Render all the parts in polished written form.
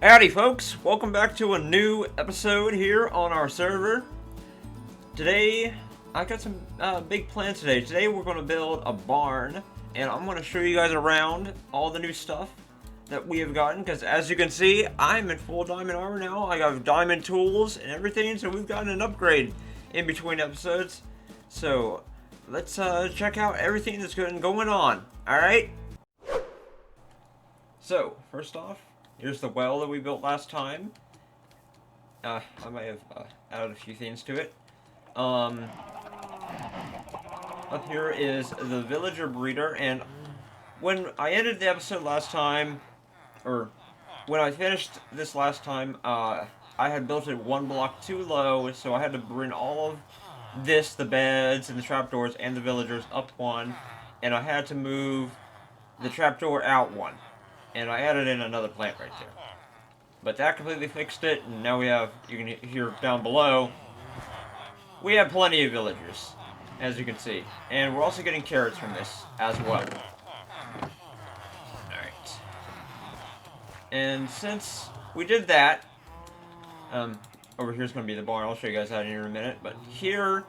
Howdy folks, welcome back to a new episode here on our server. Today, I got some big plans today. Today we're going to build a barn, and I'm going to show you guys around all the new stuff that we have gotten, because as you can see, I'm in full diamond armor now. I got diamond tools and everything, so we've gotten an upgrade in between episodes. So, let's check out everything that's going on, alright? So, first off, here's the well that we built last time. I might have added a few things to it. Up here is the villager breeder, and when I ended the episode last time, or when I finished this last time, I had built it one block too low, so I had to bring all of this, the beds and the trapdoors and the villagers up one, and I had to move the trapdoor out one. And I added in another plant right there. But that completely fixed it, and now we have, you can hear down below, we have plenty of villagers, as you can see. And we're also getting carrots from this as well. Alright. And since we did that, over here's going to be the barn. I'll show you guys that in a minute. But here,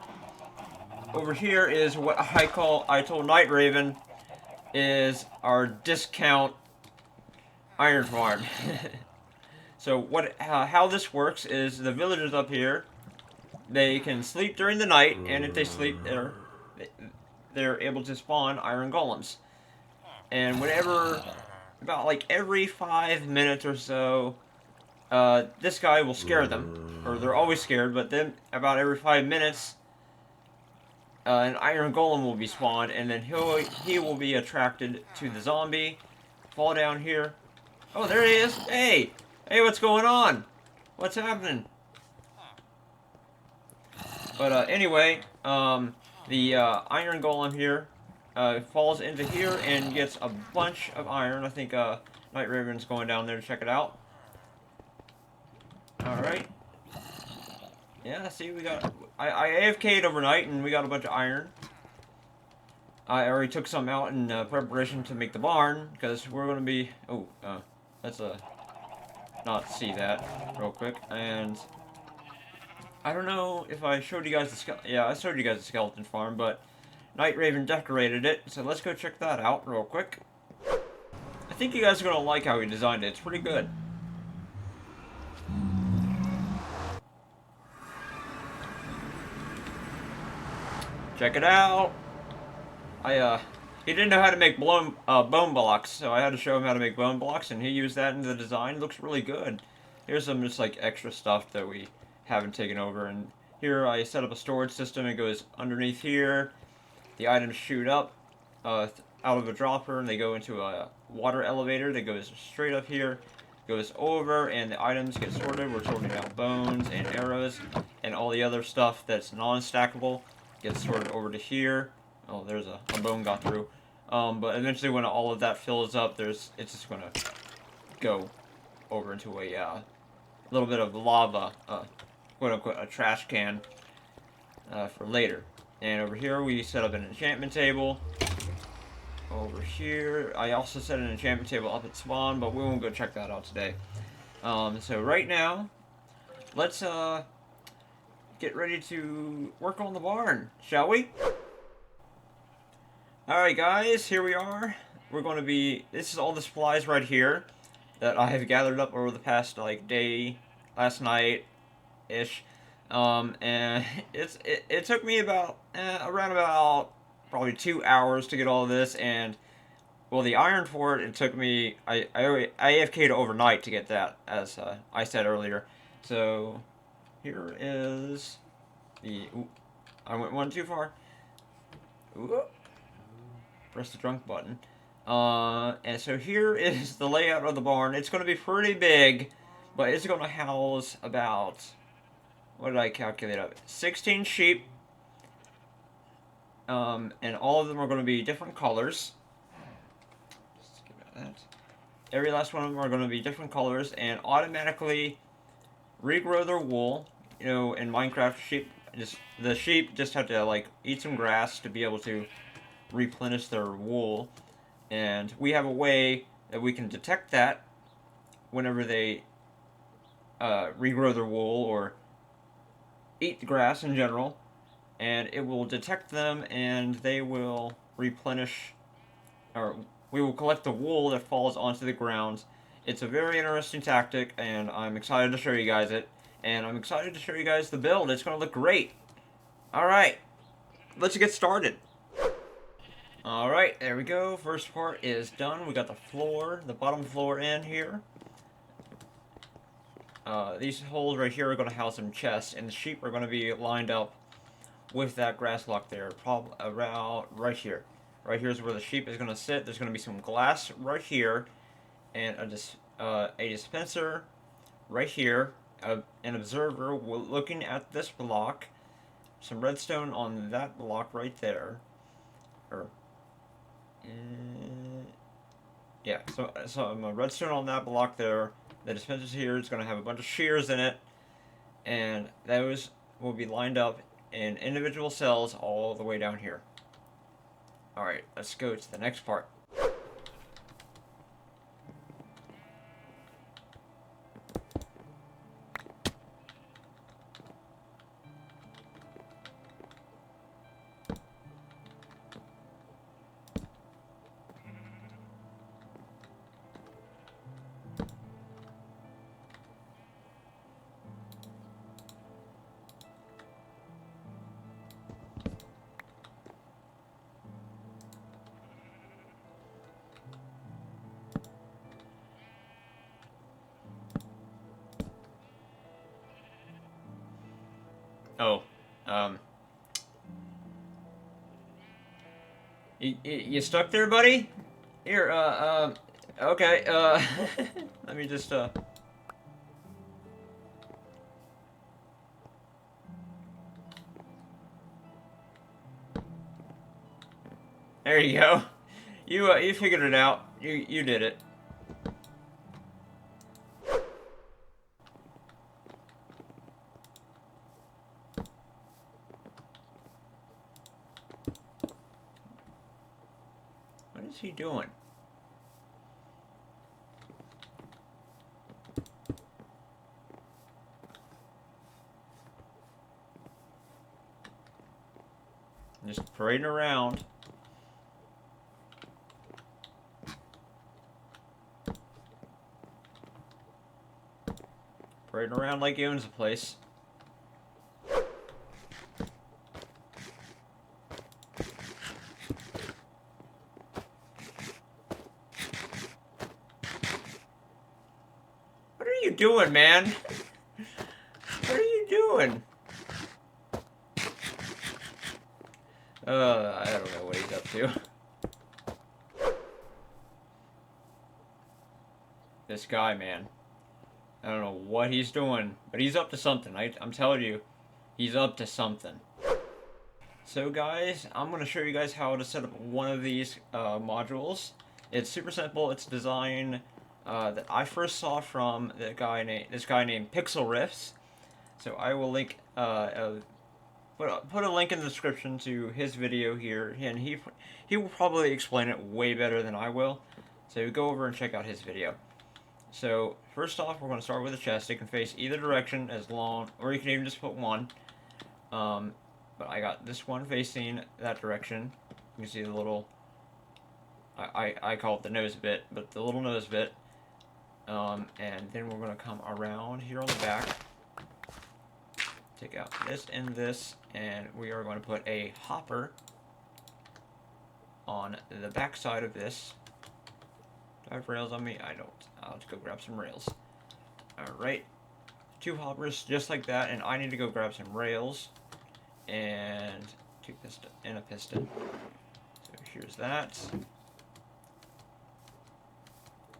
over here is what I told Night Raven, is our discount iron farm. So how this works is the villagers up here, they can sleep during the night, and if they sleep, they're able to spawn iron golems. And whenever, about like every 5 minutes or so, this guy will scare them, or they're always scared. But then about every 5 minutes, an iron golem will be spawned, and then he will be attracted to the zombie, fall down here. Oh, there he is. Hey! Hey, what's going on? What's happening? But, anyway, the, iron golem here, falls into here and gets a bunch of iron. I think, Night Raven's going down there to check it out. Alright. Yeah, see, we got... I AFK'd overnight, and we got a bunch of iron. I already took some out in, preparation to make the barn, because we're going to be... Oh, let's not see that real quick. And I don't know if I showed you guys the I showed you guys the skeleton farm, but Night Raven decorated it, so let's go check that out real quick. I think you guys are gonna like how he designed it. It's pretty good. Check it out. He didn't know how to make bone blocks, so I had to show him how to make bone blocks, and he used that in the design. It looks really good. Here's some just like extra stuff that we haven't taken over, and here I set up a storage system. It goes underneath here. The items shoot up out of a dropper, and they go into a water elevator that goes straight up here, goes over, and the items get sorted. We're sorting out bones and arrows, and all the other stuff that's non-stackable gets sorted over to here. Oh, there's a bone got through. But eventually when all of that fills up, it's just gonna go over into a little bit of lava, quote-unquote, a trash can, for later. And over here we set up an enchantment table. Over here, I also set an enchantment table up at spawn, but we won't go check that out today. So right now, let's, get ready to work on the barn, shall we? Alright guys, here we are. We're going to be, this is all the supplies right here that I have gathered up over the past, like, day, last night-ish. And it took me about, around about, probably 2 hours to get all of this, and, well, the iron for it took me, I AFK'd overnight to get that, as, I said earlier. So, here is the, ooh, I went one too far. Ooh. Press the drunk button. And so here is the layout of the barn. It's going to be pretty big, but it's going to house about, what did I calculate up? 16 sheep. And all of them are going to be different colors. Just give it that. Every last one of them are going to be different colors and automatically regrow their wool. You know, in Minecraft, the sheep just have to, like, eat some grass to be able to replenish their wool, and we have a way that we can detect that whenever they regrow their wool or eat the grass in general, and it will detect them, and they will replenish, or we will collect the wool that falls onto the ground. It's a very interesting tactic, and I'm excited to show you guys it. And I'm excited to show you guys the build. It's going to look great. Alright, let's get started. Alright, there we go. First part is done. We got the floor, the bottom floor in here. These holes right here are going to house some chests, and the sheep are going to be lined up with that grass block there, probably around right here. Right here is where the sheep is going to sit. There's going to be some glass right here, and a dispenser right here, an observer looking at this block, some redstone on that block right there, or yeah, so some redstone on that block there. The dispenser's here. It's going to have a bunch of shears in it, and those will be lined up in individual cells all the way down here. Alright, let's go to the next part. Oh, you stuck there, buddy? Here, okay, let me just, there you go. You figured it out. You did it. What is he doing? Just parading around. Parading around like he owns the place. What are you doing, man? What are you doing? I don't know what he's up to. This guy, man. I don't know what he's doing, but he's up to something. I'm telling you, he's up to something. So guys, I'm going to show you guys how to set up one of these modules. It's super simple. It's a design that I first saw from this guy named Pixel Riffs. So I will link put a link in the description to his video here, and he will probably explain it way better than I will. So go over and check out his video. So first off, we're going to start with a chest. It can face either direction as long, or you can even just put one. But I got this one facing that direction. You can see the little, I call it the nose bit, but the little nose bit. And then we're going to come around here on the back. Take out this and this, and we are going to put a hopper on the back side of this. Do I have rails on me? I don't. I'll have to go grab some rails. Alright. 2 hoppers just like that, and I need to go grab some rails and 2 piston and a piston. So here's that.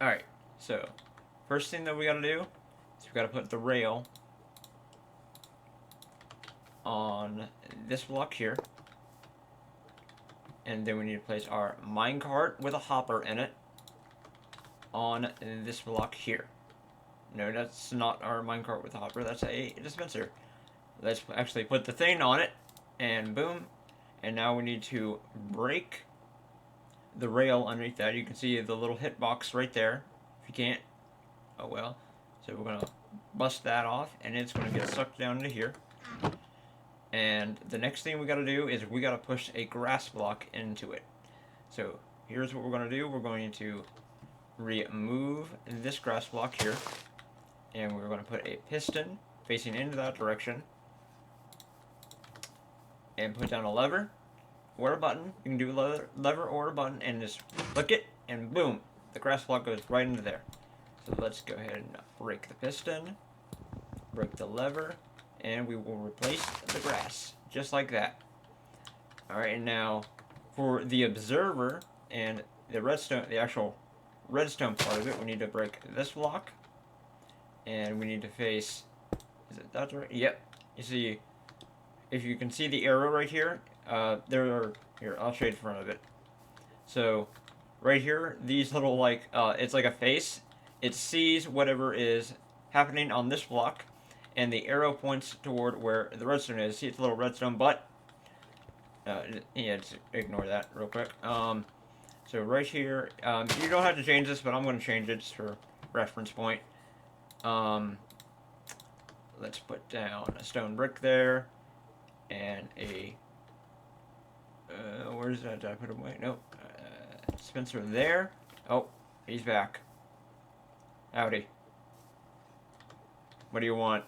Alright, so first thing that we gotta do is we gotta put the rail on this block here. And then we need to place our minecart with a hopper in it on this block here. No, that's not our minecart with a hopper, that's a dispenser. Let's actually put the thing on it, and boom. And now we need to break the rail underneath that. You can see the little hitbox right there. If you can't, oh well. So we're gonna bust that off, and it's going to get sucked down into here. And the next thing we got to do is we got to push a grass block into it. So here's what we're going to do. We're going to remove this grass block here, and we're going to put a piston facing into that direction, and put down a lever or a button. You can do a lever or a button, and just flick it, and boom, the grass block goes right into there. So let's go ahead and break the piston, break the lever, and we will replace the grass, just like that. Alright, and now for the observer and the redstone, the actual redstone part of it, we need to break this block, and we need to face, is it that right? Yep. You see, if you can see the arrow right here, here, I'll show you the front of it. So, right here, these little, like, it's like a face. It sees whatever is happening on this block, and the arrow points toward where the redstone is. See, it's a little redstone butt. Yeah, just ignore that real quick. So right here, you don't have to change this, but I'm going to change it just for reference point. Let's put down a stone brick there, and a, where's that? Did I put him away? Nope. Spencer there. Oh, he's back. Howdy. What do you want?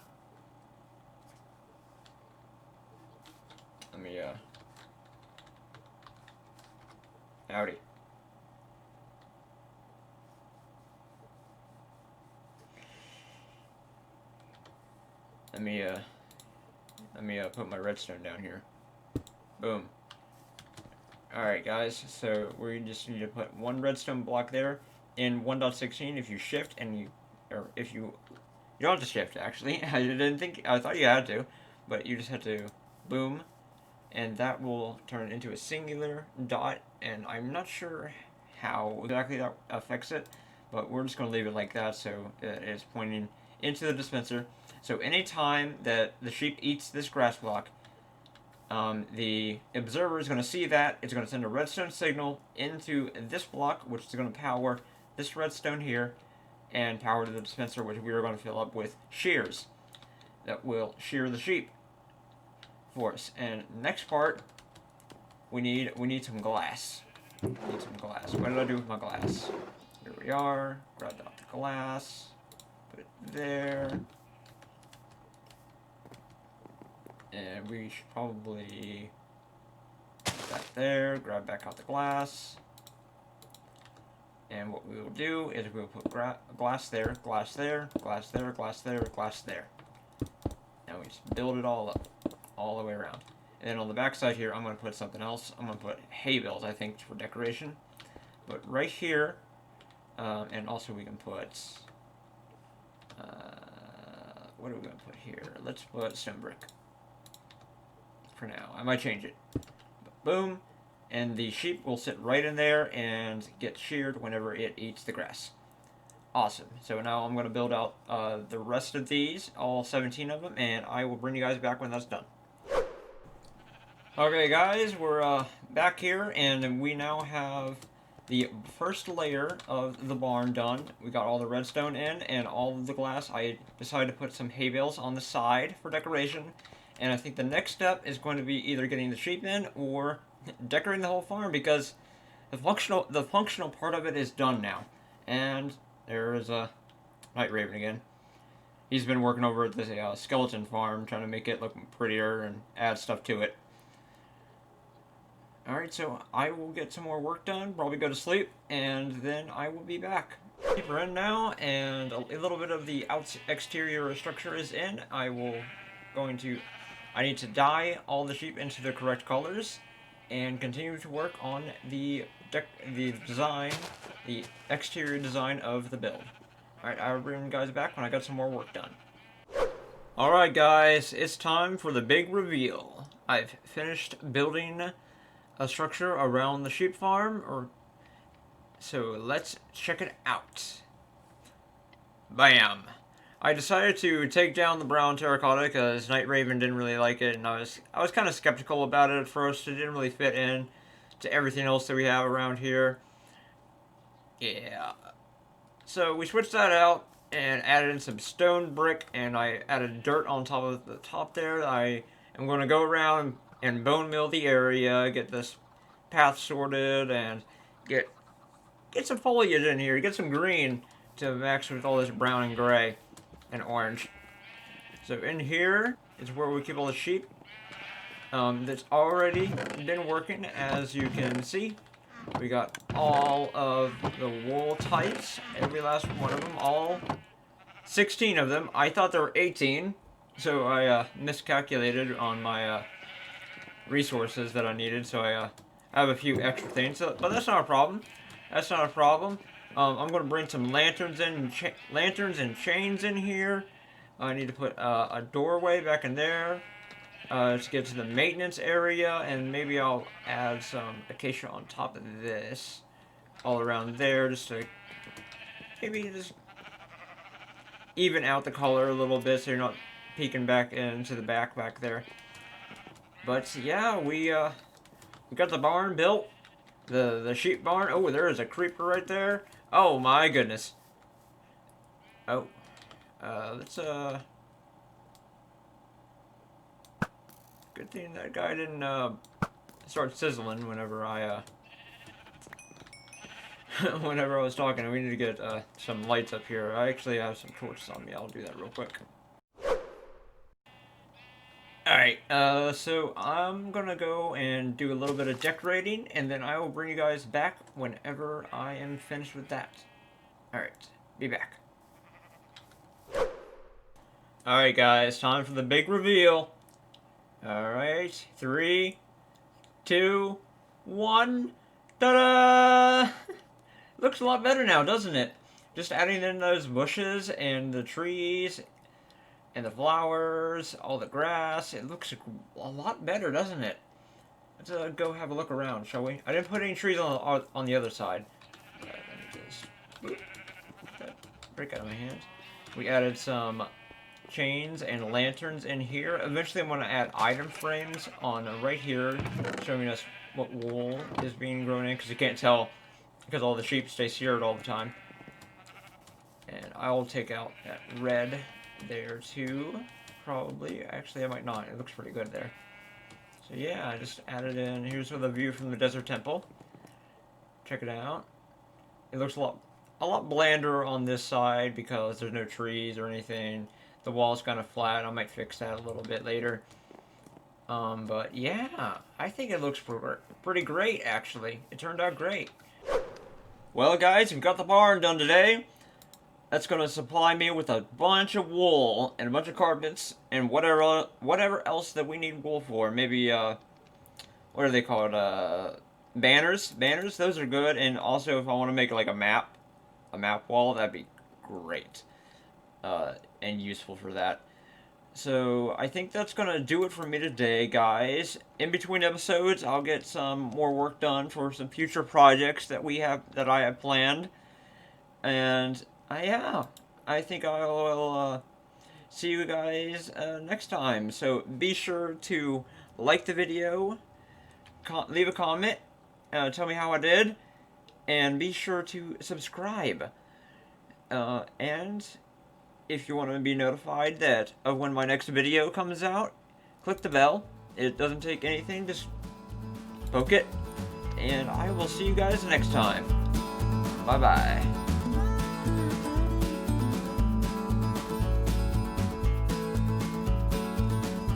Let me, howdy. Let me put my redstone down here. Boom. Alright guys, so we just need to put one redstone block there. In 1.16, if you shift and you don't have to shift actually. I thought you had to, but you just have to boom, and that will turn it into a singular dot, and I'm not sure how exactly that affects it, but we're just going to leave it like that, so it is pointing into the dispenser. So anytime that the sheep eats this grass block, the observer is going to see that. It's going to send a redstone signal into this block, which is going to power this redstone here, and power to the dispenser, which we are going to fill up with shears that will shear the sheep for us. And next part, we need some glass. We need some glass. What did I do with my glass? Here we are. Grab out the glass. Put it there. And we should probably put that there. Grab back out the glass. And what we will do is we will put glass there, glass there, glass there, glass there, glass there. Now we just build it all up, all the way around. And then on the back side here, I'm going to put something else. I'm going to put hay bales, I think, for decoration. But right here, and also we can put, what are we going to put here? Let's put stone brick. For now. I might change it. But boom. And the sheep will sit right in there and get sheared whenever it eats the grass. Awesome. So now I'm going to build out the rest of these, all 17 of them, and I will bring you guys back when that's done. Okay guys, we're back here, and we now have the first layer of the barn done. We got all the redstone in and all of the glass. I decided to put some hay bales on the side for decoration, and I think the next step is going to be either getting the sheep in or decorating the whole farm, because the functional part of it is done now. And there is a Night Raven again. He's been working over at this skeleton farm, trying to make it look prettier and add stuff to it. Alright, so I will get some more work done, probably go to sleep, and then I will be back. We're in now, and a little bit of the exterior structure is in. I need to dye all the sheep into the correct colors, and continue to work on the design, the exterior design of the build. Alright, I'll bring you guys back when I got some more work done. Alright guys, it's time for the big reveal. I've finished building a structure around the sheep farm, so let's check it out. Bam! I decided to take down the brown terracotta because Night Raven didn't really like it, and I was kind of skeptical about it at first. It didn't really fit in to everything else that we have around here. Yeah. So we switched that out, and added in some stone brick, and I added dirt on top of the top there. I am going to go around and bone mill the area, get this path sorted, and get some foliage in here, get some green to match with all this brown and gray and orange. So in here is where we keep all the sheep. That's already been working, as you can see. We got all of the wool types, every last one of them, all 16 of them. I thought there were 18, so I miscalculated on my resources that I needed, so I have a few extra things, but that's not a problem. That's not a problem. I'm going to bring some lanterns and chains in here. I need to put a doorway back in there. Let's get to the maintenance area, and maybe I'll add some acacia on top of this, all around there, just to maybe just even out the color a little bit, so you're not peeking back into the back there. But yeah, we got the barn built, the sheep barn. Oh, there is a creeper right there. Oh my goodness. Oh, let's good thing that guy didn't start sizzling whenever I whenever I was talking. We need to get some lights up here. I actually have some torches on me. I'll do that real quick. Alright, so I'm gonna go and do a little bit of decorating, and then I will bring you guys back whenever I am finished with that. Alright, be back. Alright guys, time for the big reveal. Alright, 3, 2, 1, ta-da! Looks a lot better now, doesn't it? Just adding in those bushes and the trees and the flowers, all the grass, it looks a lot better, doesn't it? Let's go have a look around, shall we? I didn't put any trees on the other side. Let me just get that brick out of my hands. We added some chains and lanterns in here. Eventually I'm going to add item frames on right here, showing us what wool is being grown in, because you can't tell because all the sheep stay seared all the time. And I will take out that red there too, probably. Actually, I might not. It looks pretty good there. So yeah, I just added in. Here's the view from the desert temple. Check it out. It looks a lot blander on this side because there's no trees or anything. The wall's kind of flat. I might fix that a little bit later. But yeah, I think it looks pretty great, actually. It turned out great. Well, guys, we've got the barn done today. That's going to supply me with a bunch of wool and a bunch of carpets and whatever else that we need wool for. Maybe, what are they called? Banners? Banners? Those are good. And also, if I want to make like a map wall, that'd be great. And useful for that. So I think that's gonna do it for me today, guys. In between episodes, I'll get some more work done for some future projects that I have planned. And yeah, I think I will see you guys next time. So be sure to like the video, leave a comment, tell me how I did, and be sure to subscribe. And if you want to be notified of when my next video comes out, click the bell. It doesn't take anything, just poke it. And I will see you guys next time. Bye-bye.